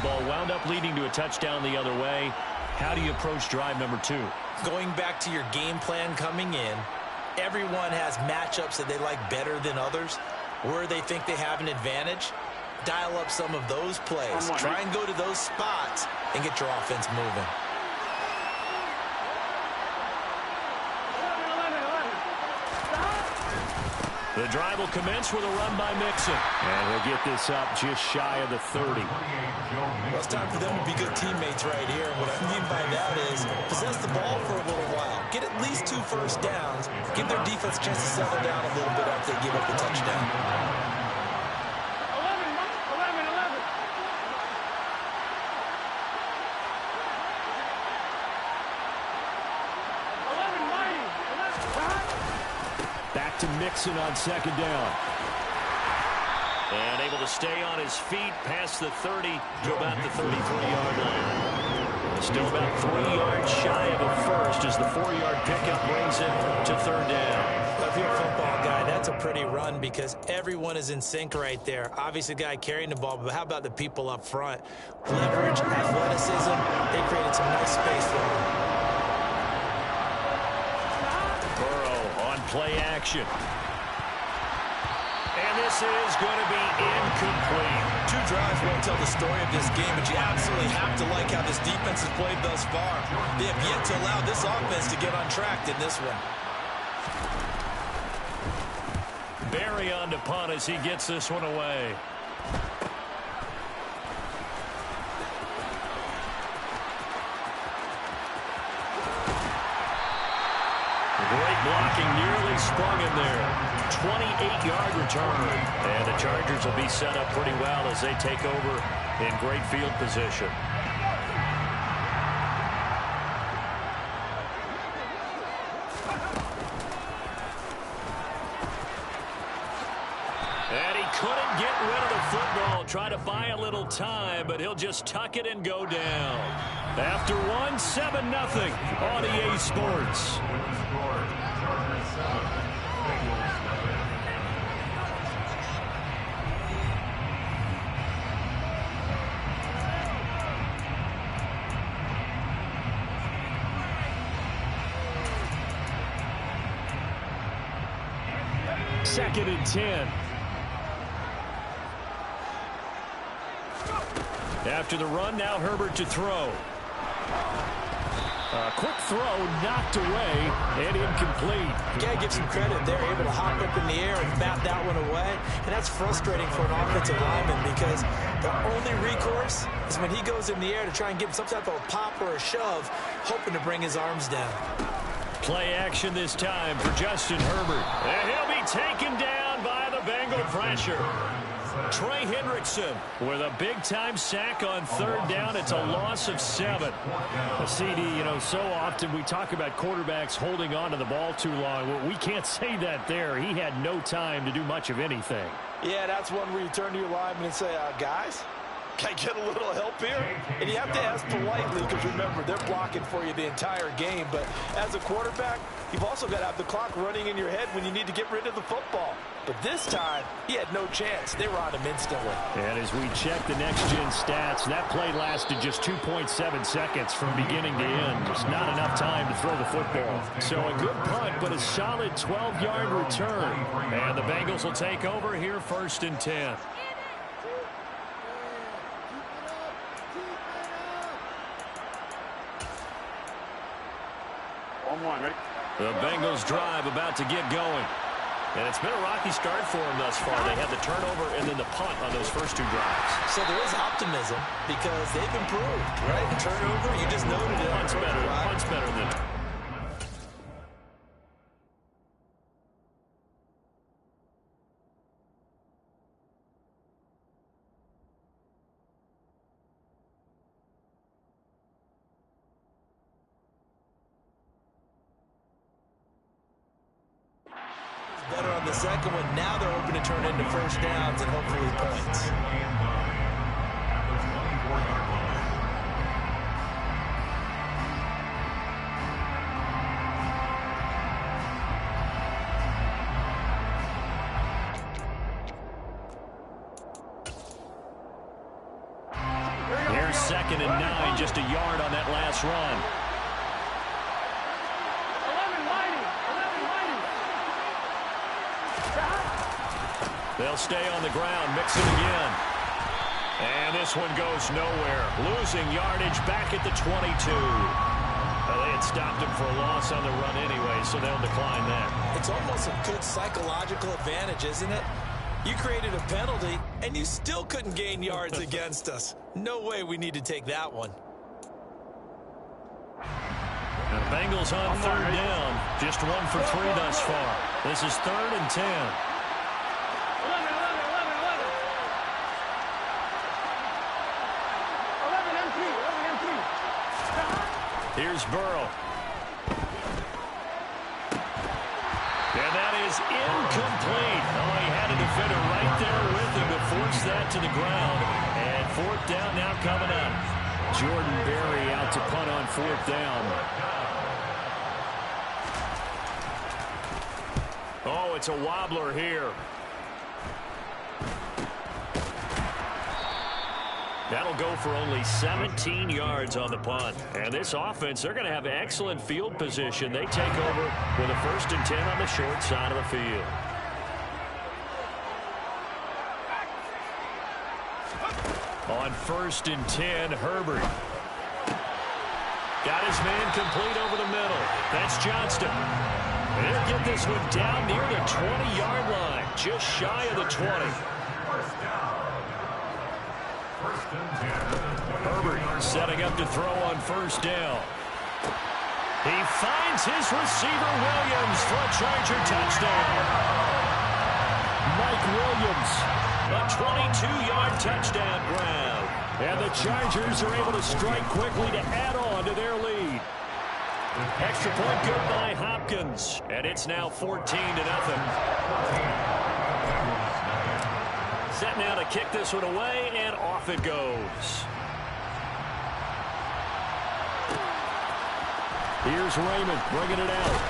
ball wound up leading to a touchdown the other way. How do you approach drive number 2? Going back to your game plan coming in, everyone has matchups that they like better than others. Where they think they have an advantage, dial up some of those plays. Try and go to those spots and get your offense moving. The drive will commence with a run by Mixon. And he'll get this up just shy of the 30. Well, it's time for them to be good teammates right here. And what I mean by that is possess the ball for a little while. Get at least 2 first downs. Give their defense a chance to settle down a little bit after they give up the touchdown. To Mixon on second down. And able to stay on his feet past the 30 to about the 33-yard line. Still about 3 yards shy of a first as the 4-yard pickup brings it to third down. Well, if you're a football guy, that's a pretty run because everyone is in sync right there. Obviously, the guy carrying the ball, but how about the people up front? Leverage, athleticism, they created some nice space for him. Play action. And this is going to be incomplete. 2 drives won't tell the story of this game, but you absolutely have to like how this defense has played thus far. They have yet to allow this offense to get on track in this one. Barry on to punt as he gets this one away. Great blocking, nearly sprung in there. 28-yard return. And the Chargers will be set up pretty well as they take over in great field position. And he couldn't get rid of the football. Try to buy a little time, but he'll just tuck it and go down. After 7-0 on EA Sports. Second and 10. After the run, now Herbert to throw. Quick throw, knocked away, and incomplete. You got to give some credit. They're able to hop up in the air and bat that one away. And that's frustrating for an offensive lineman because the only recourse is when he goes in the air to try and get some type of a pop or a shove, hoping to bring his arms down. Play action this time for Justin Herbert. And he'll be taken down by the Bengal pressure. Trey Hendrickson with a big-time sack on third down. It's a loss of 7. A CD, so often we talk about quarterbacks holding on to the ball too long. Well, we can't say that there. He had no time to do much of anything. Yeah, that's one where you turn to your lineman and say, guys, can I get a little help here? And you have to ask politely because, remember, they're blocking for you the entire game. But as a quarterback, you've also got to have the clock running in your head when you need to get rid of the football. But this time, he had no chance. They were on him instantly. And as we check the next-gen stats, that play lasted just 2.7 seconds from beginning to end. Just not enough time to throw the football. So a good punt, but a solid 12-yard return. And the Bengals will take over here first and 10. The Bengals drive about to get going. And it's been a rocky start for them thus far. They had the turnover and then the punt on those first 2 drives. So there is optimism because they've improved, right? The turnover, you just noted it. Punt's better than... Better on the second one. Now they're hoping to turn into first downs and hopefully points. Here's 2nd and 9, just a yard on that last run. They'll stay on the ground, mix it again. And this one goes nowhere. Losing yardage back at the 22. Well, they had stopped him for a loss on the run anyway, so they'll decline that. It's almost a good psychological advantage, isn't it? You created a penalty, and you still couldn't gain yards against us. No way we need to take that one. The Bengals on 3rd down. Just 1 for 3 thus far. This is 3rd and 10. Here's Burrow. And that is incomplete. Oh, he had a defender right there with him to force that to the ground. And 4th down now coming up. Jordan Berry out to punt on 4th down. Oh, it's a wobbler here. That'll go for only 17 yards on the punt. And this offense, they're going to have excellent field position. They take over with a 1st and 10 on the short side of the field. On 1st and 10, Herbert. Got his man complete over the middle. That's Johnston. And he'll get this one down near the 20-yard line, just shy of the 20. Herbert setting up to throw on 1st down. He finds his receiver Williams for a Charger touchdown. Mike Williams, a 22-yard touchdown grab. And the Chargers are able to strike quickly to add on to their lead. Extra point good by Hopkins. And it's now 14-0. Set now to kick this one away, and off it goes. Here's Raymond bringing it out.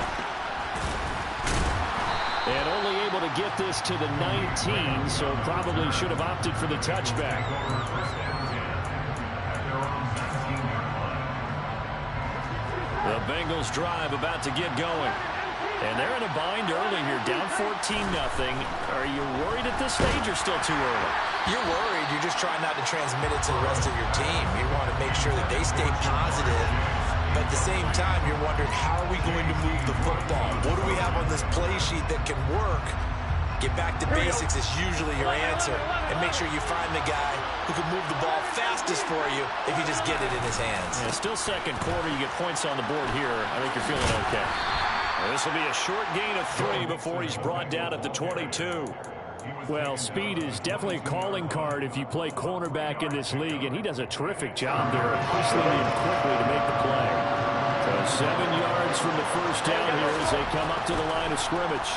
And only able to get this to the 19, so probably should have opted for the touchback. The Bengals drive about to get going. And they're in a bind early here, down 14-0. Are you worried at this stage or still too early? You're worried. You're just trying not to transmit it to the rest of your team. You want to make sure that they stay positive. But at the same time, you're wondering, how are we going to move the football? What do we have on this play sheet that can work? Get back to basics is usually your answer. And make sure you find the guy who can move the ball fastest for you if you just get it in his hands. Yeah, still 2nd quarter. You get points on the board here. I think you're feeling okay. This will be a short gain of 3 before he's brought down at the 22. Well, speed is definitely a calling card if you play cornerback in this league, and he does a terrific job there of whistling in quickly to make the play. So 7 yards from the 1st down here as they come up to the line of scrimmage.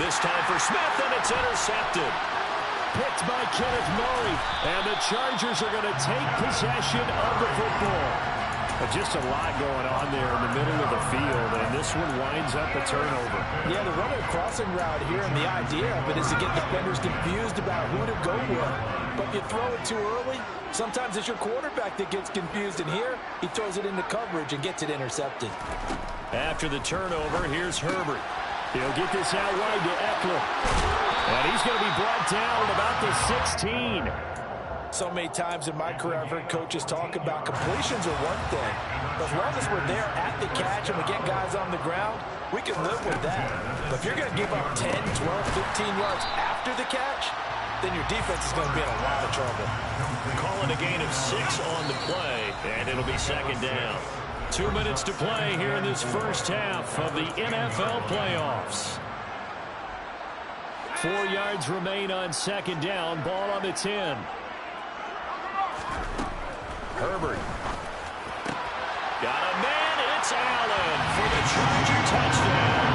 This time for Smith, and it's intercepted. Picked by Kenneth Murray, and the Chargers are going to take possession of the football. Just a lot going on there in the middle of the field, and this one winds up a turnover. Yeah, they're running a crossing route here, and the idea of it is to get defenders confused about who to go with. But if you throw it too early, sometimes it's your quarterback that gets confused, and here he throws it into coverage and gets it intercepted. After the turnover, here's Herbert. He'll get this out wide to Eckler. And he's going to be brought down at about the 16. So many times in my career, I've heard coaches talk about completions are one thing. But as long as we're there at the catch and we get guys on the ground, we can live with that. But if you're going to give up 10, 12, 15 yards after the catch, then your defense is going to be in a lot of trouble. Calling a gain of 6 on the play, and it'll be 2nd down. 2 minutes to play here in this first half of the NFL playoffs. 4 yards remain on 2nd down. Ball on the 10. Herbert. Got a man. It's Allen for the Charger touchdown.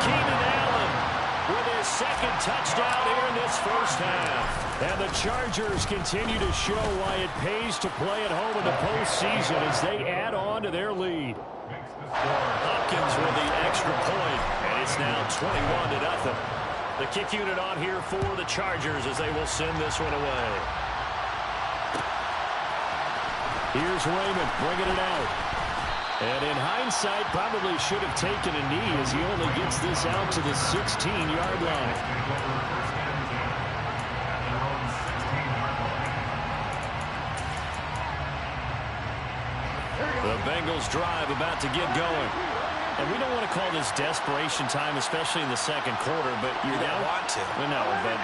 Keenan Allen with his 2nd touchdown here in this first half. And the Chargers continue to show why it pays to play at home in the postseason as they add on to their lead. Hopkins with the extra point, and it's now 21-0. The kick unit on here for the Chargers as they will send this one away. Here's Raymond bringing it out. And in hindsight, probably should have taken a knee as he only gets this out to the 16-yard line. The Bengals drive about to get going. And we don't want to call this desperation time, especially in the second quarter, but you're down. Want to. Well, no, but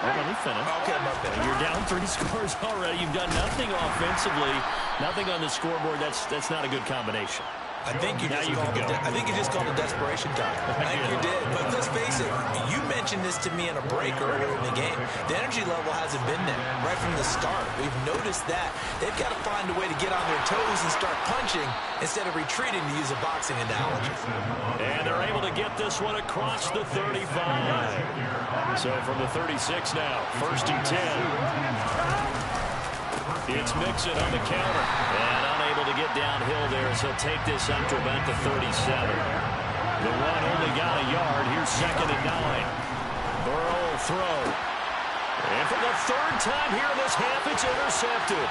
let me finish. Okay, my bad. You're down 3 scores already. You've done nothing offensively, nothing on the scoreboard. That's not a good combination. I think you just called it desperation time. I think you did. But let's face it, you mentioned this to me in a break earlier in the game. The energy level hasn't been there right from the start. We've noticed that. They've got to find a way to get on their toes and start punching instead of retreating, to use a boxing analogy. And they're able to get this one across the 35. So from the 36 now, 1st and 10. It's Mixon on the counter. And unable to get downhill there, so he'll take this up to about the 37. The run only got a yard. Here's 2nd and 9. Burrow will throw. And for the 3rd time here in this half, it's intercepted.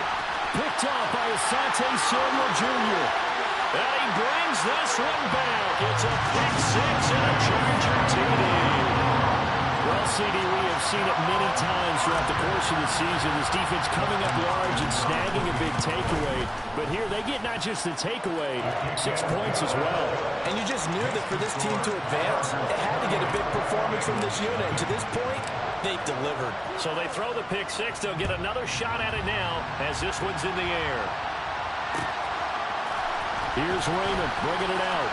Picked off by Asante Samuel Jr. And he brings this one back. It's a pick 6 and a Charger TD. Well, CD, we have seen it many times throughout the course of the season. This defense coming up large and snagging a big takeaway. But here they get not just the takeaway, 6 points as well. And you just knew that for this team to advance, it had to get a big performance from this unit. And to this point, they've delivered. So they throw the pick 6. They'll get another shot at it now as this one's in the air. Here's Raymond bringing it out.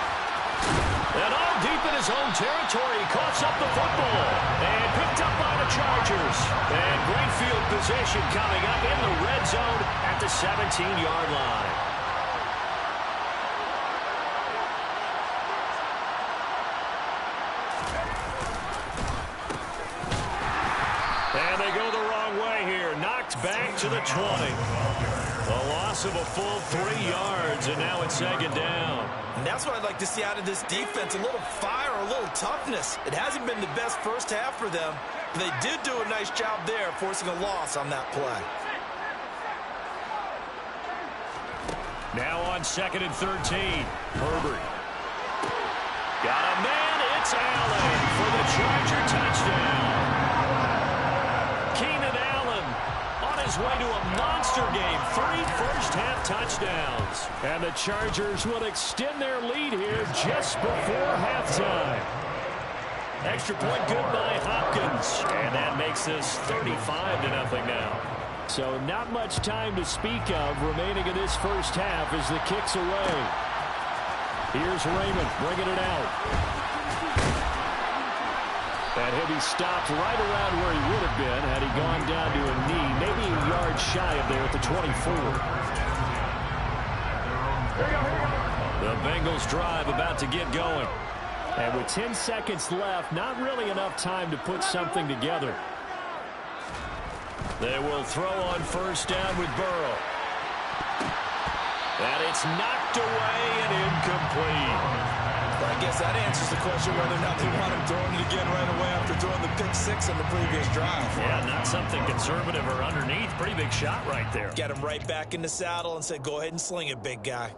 And all deep in his own territory, he coughs up the football. And picked up by the Chargers. And great field position coming up in the red zone at the 17-yard line. And they go the wrong way here. Knocked back to the 20. A loss of a full 3 yards, and now it's 2nd down. And that's what I'd like to see out of this defense, a little fire, a little toughness. It hasn't been the best first half for them, but they did do a nice job there, forcing a loss on that play. Now on 2nd and 13, Herbert. Got a man, it's Allen for the Charger touchdown. Keenan Allen on his way to a monster game. 3 first-half touchdowns. And the Chargers will extend their lead here just before halftime. Extra point good by Hopkins. And that makes this 35-0 now. So not much time to speak of remaining in this first half as the kick's away. Here's Raymond bringing it out. And he'll be stopped right around where he would have been had he gone down to a knee, maybe a yard shy of there at the 24. The Bengals drive about to get going. And with 10 seconds left, not really enough time to put something together. They will throw on 1st down with Burrow. And it's knocked away and incomplete. Well, I guess that answers the question whether or not they want him throwing it again right away after throwing the pick 6 on the previous drive. Yeah, not something conservative or underneath. Pretty big shot right there. Get him right back in the saddle and said, go ahead and sling it, big guy.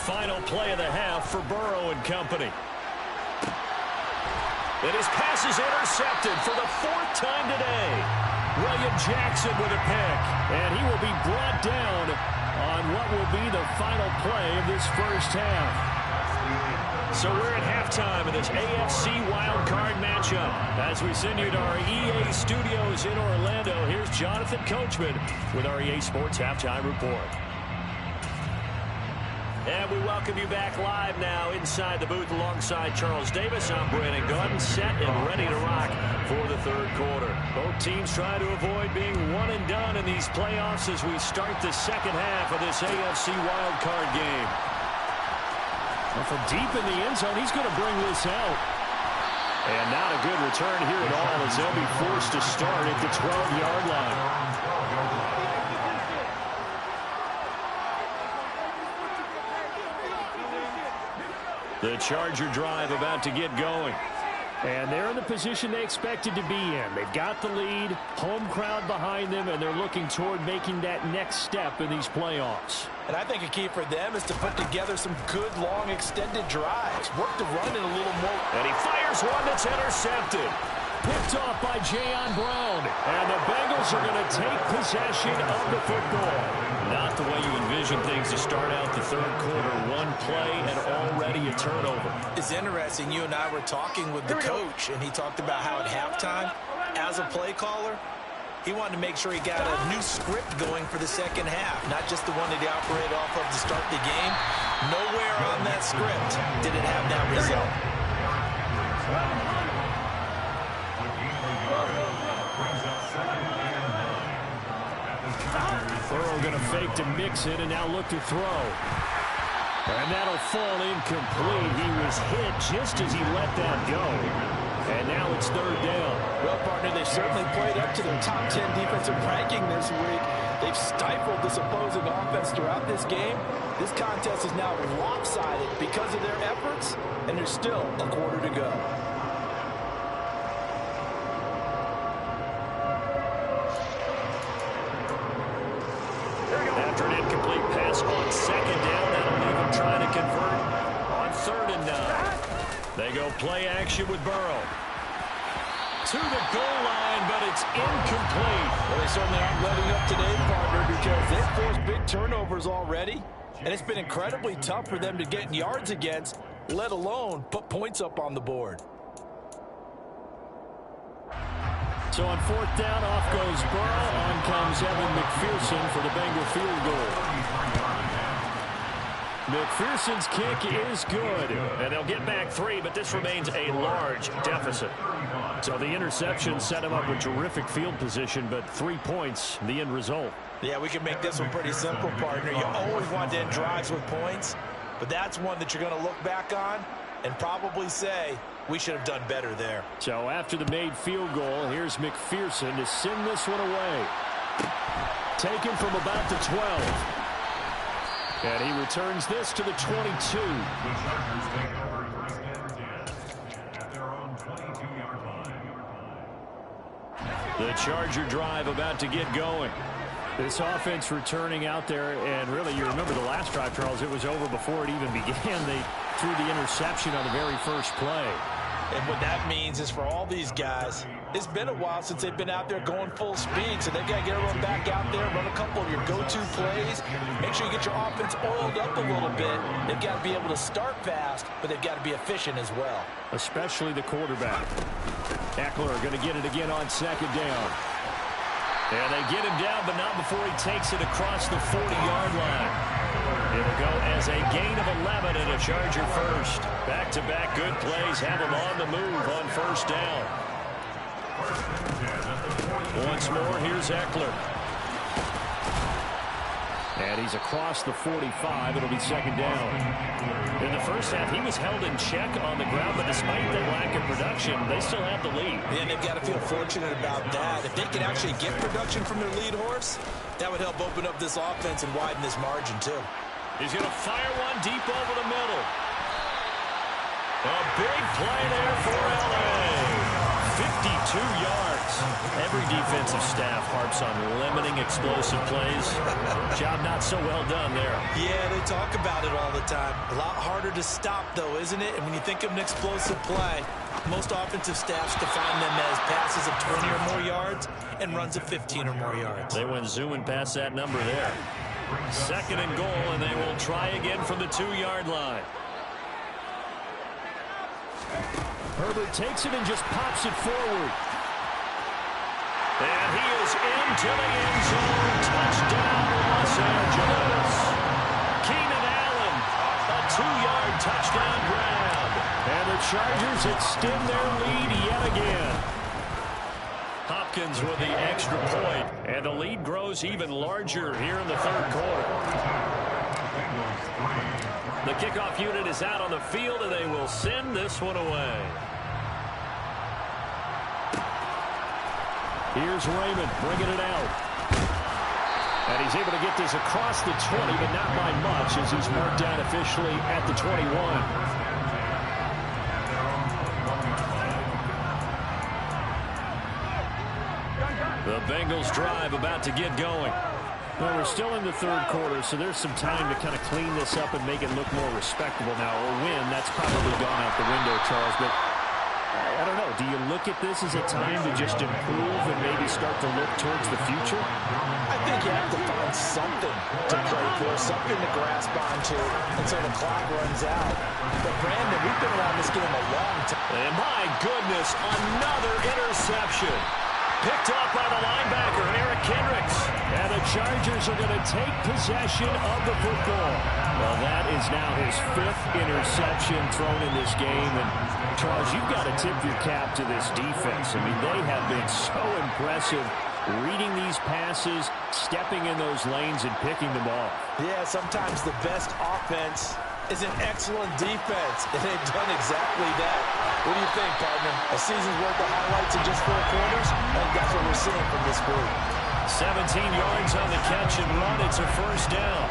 Final play of the half for Burrow and company. And his pass is intercepted for the 4th time today. William Jackson with a pick. And he will be brought down on what will be the final play of this first half. So we're at halftime of this AFC Wildcard matchup. As we send you to our EA studios in Orlando, here's Jonathan Coachman with our EA Sports Halftime Report. And we welcome you back live now inside the booth alongside Charles Davis. I'm Brandon Gordon, set and ready to rock for the 3rd quarter. Both teams trying to avoid being one and done in these playoffs as we start the 2nd half of this AFC wildcard game. And from deep in the end zone, he's going to bring this out. And not a good return here at all as they'll be forced to start at the 12-yard line. The Charger drive about to get going. And they're in the position they expected to be in. They've got the lead, home crowd behind them, and they're looking toward making that next step in these playoffs. And I think a key for them is to put together some good, long, extended drives. Work the run in a little more. And he fires one that's intercepted. Picked off by Jayon Brown. And the Bengals are going to take possession of the football. Not the way you envision things to start out the third quarter. One play and already a turnover. It's interesting. You and I were talking with the coach, and he talked about how at halftime, as a play caller, he wanted to make sure he got a new script going for the second half, not just the one that he operated off of to start the game. Nowhere on that script did it have that result. Burrow going to fake to mix it and now look to throw. And that'll fall incomplete. He was hit just as he let that go. And now it's third down. Well, partner, they certainly played up to their top 10 defensive ranking this week. They've stifled this opposing offense throughout this game. This contest is now lopsided because of their efforts, and there's still a quarter to go. After an incomplete pass on second down, that'll leave him trying to convert on 3rd and 9. They go play action with Burrow. To the goal line, but it's incomplete. Well, they certainly aren't letting up today, partner, because they've forced big turnovers already, and it's been incredibly tough for them to get yards against, let alone put points up on the board. So on 4th down, off goes Burrow. On comes Evan McPherson for the Bengal field goal. McPherson's kick is good. And they'll get back 3, but this remains a large deficit. So the interception set him up with terrific field position, but 3 points, the end result. Yeah, we can make this one pretty simple, partner. You always want to end drives with points, but that's one that you're going to look back on and probably say, we should have done better there. So after the made field goal, here's McPherson to send this one away. Taken from about the 12. And he returns this to the 22. The Charger drive about to get going. This offense returning out there, and really, you remember the last drive, Charles, it was over before it even began. They threw the interception on the very first play. And what that means is for all these guys, it's been a while since they've been out there going full speed, so they've got to get everyone back out there, run a couple of your go-to plays, make sure you get your offense oiled up a little bit. They've got to be able to start fast, but they've got to be efficient as well. Especially the quarterback. Eckler going to get it again on 2nd down. And they get him down, but not before he takes it across the 40-yard line. It'll go as a gain of 11 and a Charger first. Back-to-back good plays have him on the move on 1st down. Once more, here's Eckler. And he's across the 45. It'll be 2nd down. In the first half, he was held in check on the ground, but despite that lack of production, they still have the lead. And they've got to feel fortunate about that. If they can actually get production from their lead horse, that would help open up this offense and widen this margin, too. He's going to fire one deep over the middle. A big play there for L.A. 52 yards. Every defensive staff harps on limiting explosive plays. Job not so well done there. Yeah, they talk about it all the time. A lot harder to stop, though, isn't it? And when you think of an explosive play, most offensive staffs define them as passes of 20 or more yards and runs of 15 or more yards. They went zooming past that number there. 2nd and goal, and they will try again from the 2-yard line. Herbert takes it and just pops it forward. And he is into the end zone. Touchdown, Los Angeles. Keenan Allen, a 2-yard touchdown grab. And the Chargers extend their lead yet again. Hopkins with the extra point, and the lead grows even larger here in the 3rd quarter. The kickoff unit is out on the field, and they will send this one away. Here's Raymond bringing it out. And he's able to get this across the 20, but not by much as he's marked down officially at the 21. The Bengals drive about to get going. Well, we're still in the third quarter, so there's some time to kind of clean this up and make it look more respectable now. Or win, that's probably gone out the window, Charles. But I don't know. Do you look at this as a time to just improve and maybe start to look towards the future? I think you have to find something to play for, something to grasp onto until the clock runs out. But, Brandon, we've been around this game a long time. And my goodness, another interception. Picked off by the linebacker, Eric Kendricks. And the Chargers are going to take possession of the football. Well, that is now his 5th interception thrown in this game. And, Charles, you've got to tip your cap to this defense. I mean, they have been so impressive reading these passes, stepping in those lanes, and picking them off. Yeah, sometimes the best offense is an excellent defense, and they've done exactly that. What do you think, partner? A season's worth of highlights in just 4 quarters? I think that's what we're seeing from this group. 17 yards on the catch and run. It's a first down.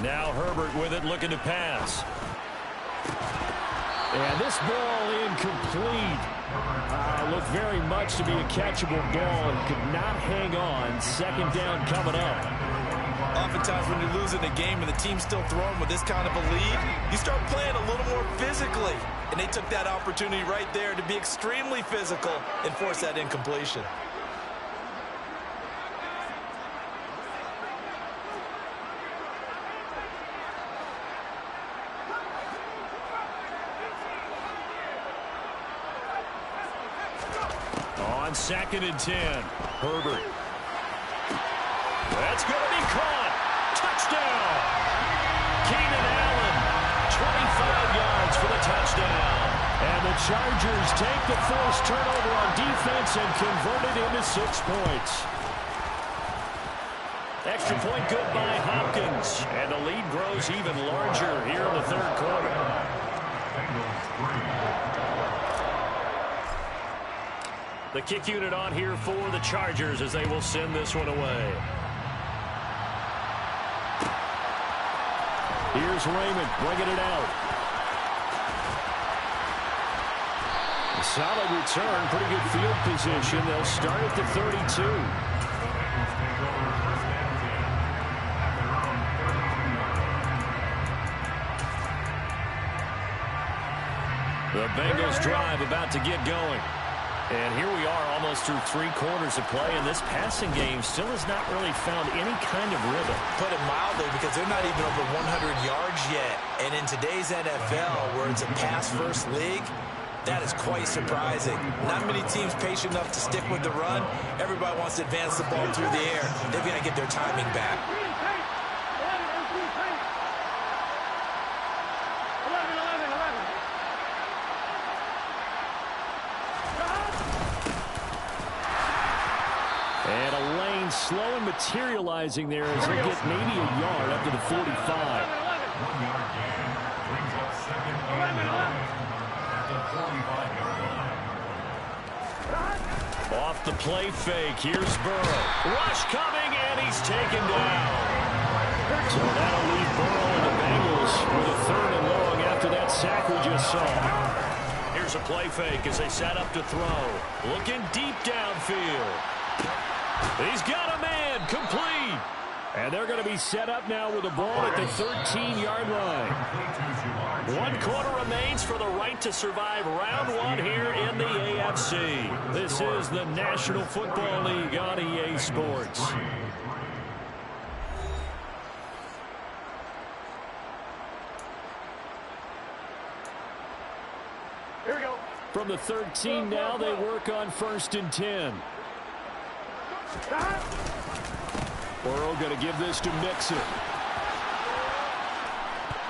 Now Herbert with it, looking to pass. And this ball incomplete. Looked very much to be a catchable ball and could not hang on. Second down coming up. Oftentimes when you're losing a game and the team's still throwing with this kind of a lead, you start playing a little more physically. And they took that opportunity right there to be extremely physical and force that incompletion. On 2nd and 10, Herbert. That's going to be caught. Touchdown. Keenan Allen, 25 yards for the touchdown. And the Chargers take the forced turnover on defense and convert it into 6 points. Extra point good by Hopkins. And the lead grows even larger here in the third quarter. The kick unit on here for the Chargers as they will send this one away. Here's Raymond bringing it out. A solid return, pretty good field position. They'll start at the 32. The Bengals drive about to get going. And here we are almost through 3 quarters of play, and this passing game still has not really found any kind of rhythm. Put it mildly, because they're not even over 100 yards yet. And in today's NFL, where it's a pass-first league, that is quite surprising. Not many teams patient enough to stick with the run. Everybody wants to advance the ball through the air. They've got to get their timing back. And a lane slow and materializing there as they get maybe a yard up to the 45. Off the play fake, here's Burrow. Rush coming, and he's taken down. So that'll leave Burrow and the Bengals with a 3rd and long after that sack we just saw. Here's a play fake as they set up to throw. Looking deep downfield. He's got a man, complete. And they're going to be set up now with the ball at the 13-yard line. 1 quarter remains for the right to survive round 1 here in the AFC. This is the National Football League on EA Sports. Here we go. From the 13 now, they work on 1st and 10. Burrow going to give this to Mixon.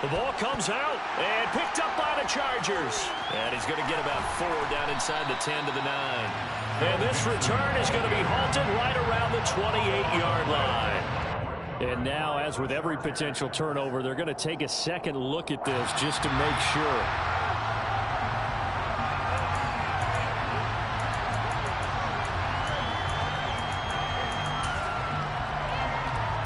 The ball comes out and picked up by the Chargers. And he's going to get about 4 down inside the 10 to the 9. And this return is going to be halted right around the 28-yard line. And now, as with every potential turnover, they're going to take a second look at this just to make sure.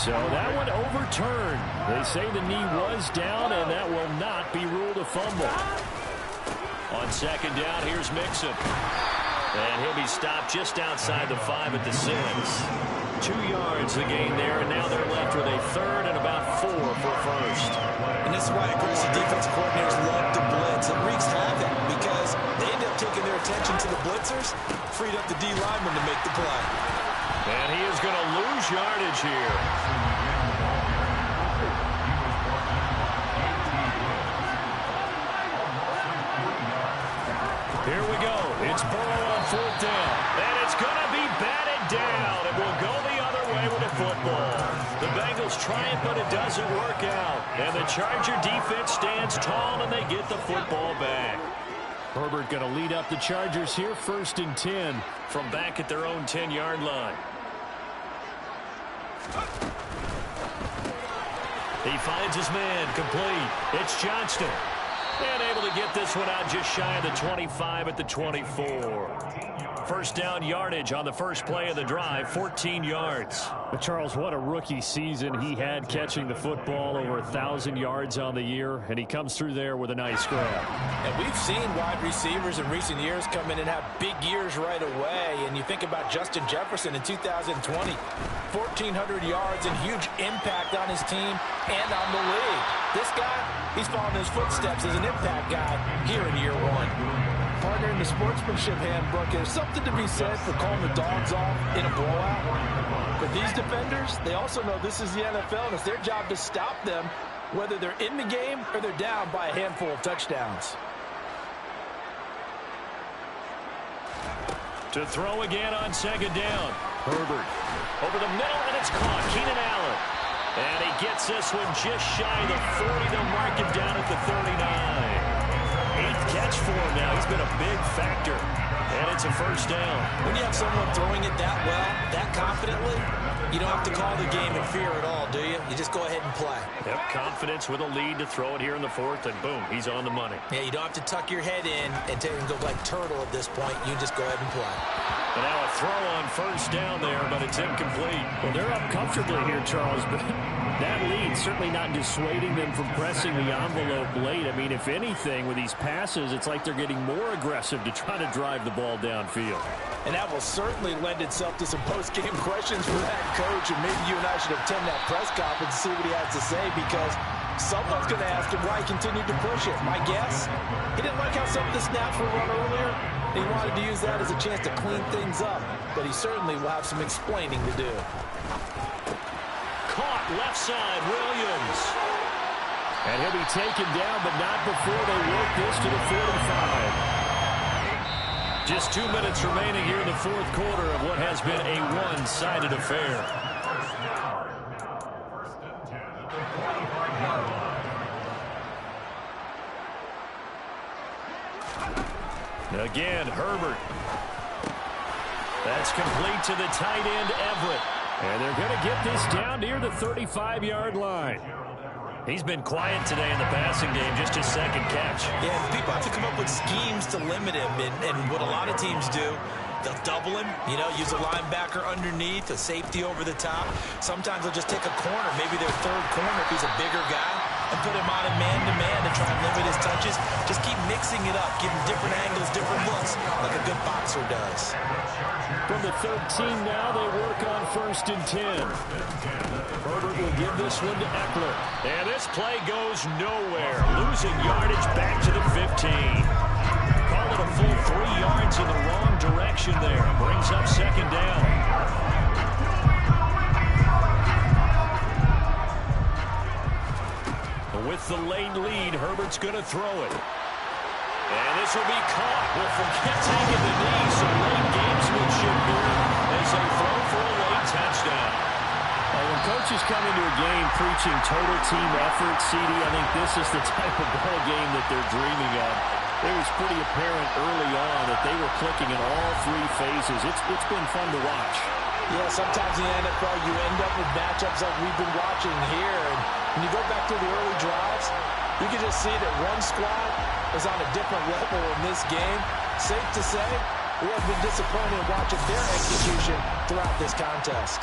So that one overturned. They say the knee was down, and that will not be ruled a fumble. On second down, here's Mixon. And he'll be stopped just outside the 5 at the 6. 2 yards the gain there, and now they're left with a third and about 4 for first. And this is why aggressive defensive coordinators love to blitz. It wreaks havoc because they end up taking their attention to the blitzers, freed up the D lineman to make the play. And he is going to lose yardage here. Here we go. It's Burrow on 4th down. And it's going to be batted down. It will go the other way with the football. The Bengals try it, but it doesn't work out. And the Charger defense stands tall, and they get the football back. Herbert going to lead up the Chargers here, 1st and 10. From back at their own 10-yard line. He finds his man, complete. It's Johnston. And able to get this one out just shy of the 25 at the 24. First down yardage on the first play of the drive, 14 yards. But Charles, what a rookie season he had catching the football, over 1,000 yards on the year, and he comes through there with a nice grab. And we've seen wide receivers in recent years come in and have big years right away. And you think about Justin Jefferson in 2020, 1,400 yards and huge impact on his team and on the league. This guy, he's following his footsteps as an impact guy here in year 1. Partner, in the sportsmanship handbook, there's something to be said for calling the dogs off in a blowout. But these defenders, they also know this is the NFL, and it's their job to stop them, whether they're in the game or they're down by a handful of touchdowns. To throw again on second down. Herbert over the middle, and it's caught. Keenan Allen. And he gets this one just shy of the 40. They'll mark him down at the 39. 8th catch for him now. He's been a big factor. And it's a first down. When you have someone throwing it that well, that confidently, you don't have to call the game in fear at all, do you? You just go ahead and play. Yep, confidence with a lead to throw it here in the 4th, and boom, he's on the money. Yeah, you don't have to tuck your head in and go like turtle at this point. You just go ahead and play. And now a throw on first down there, but it's incomplete. Well, they're up comfortably here, Charles, but that lead certainly not dissuading them from pressing the envelope late. I mean, if anything, with these passes, it's like they're getting more aggressive to try to drive the ball downfield. And that will certainly lend itself to some post-game questions for that coach, and maybe you and I should attend that press conference and see what he has to say, because someone's going to ask him why he continued to push it. My guess, he didn't like how some of the snaps were run earlier. He wanted to use that as a chance to clean things up, but he certainly will have some explaining to do. Caught left side, Williams. And he'll be taken down, but not before they work this to the 45. Just 2 minutes remaining here in the 4th quarter of what has been a one-sided affair. Again, Herbert. That's complete to the tight end, Everett. And they're going to get this down near the 35-yard line. He's been quiet today in the passing game, just his 2nd catch. Yeah, people have to come up with schemes to limit him, and what a lot of teams do, they'll double him, use a linebacker underneath, a safety over the top. Sometimes they'll just take a corner, maybe their 3rd corner if he's a bigger guy, and put him on a man-to-man to try and limit his touches. Just keep mixing it up, give him different angles, different looks, like a good boxer does. From the 13 now, they work on 1st and 10. Herbert will give this one to Eckler. And this play goes nowhere. Losing yardage back to the 15. Call it a full 3 yards in the wrong direction there. Brings up second down. With the late lead, Herbert's going to throw it. And this will be caught. We'll forget taking the knee, so late gamesmanship here as they throw for a late touchdown. Well, when coaches come into a game preaching total team effort, CD, I think this is the type of ball game that they're dreaming of. It was pretty apparent early on that they were clicking in all 3 phases. It's been fun to watch. Yeah, sometimes in the NFL you end up with matchups like we've been watching here. And when you go back to the early drives, you can just see that one squad is on a different level in this game. Safe to say, we have been disappointed in watching their execution throughout this contest.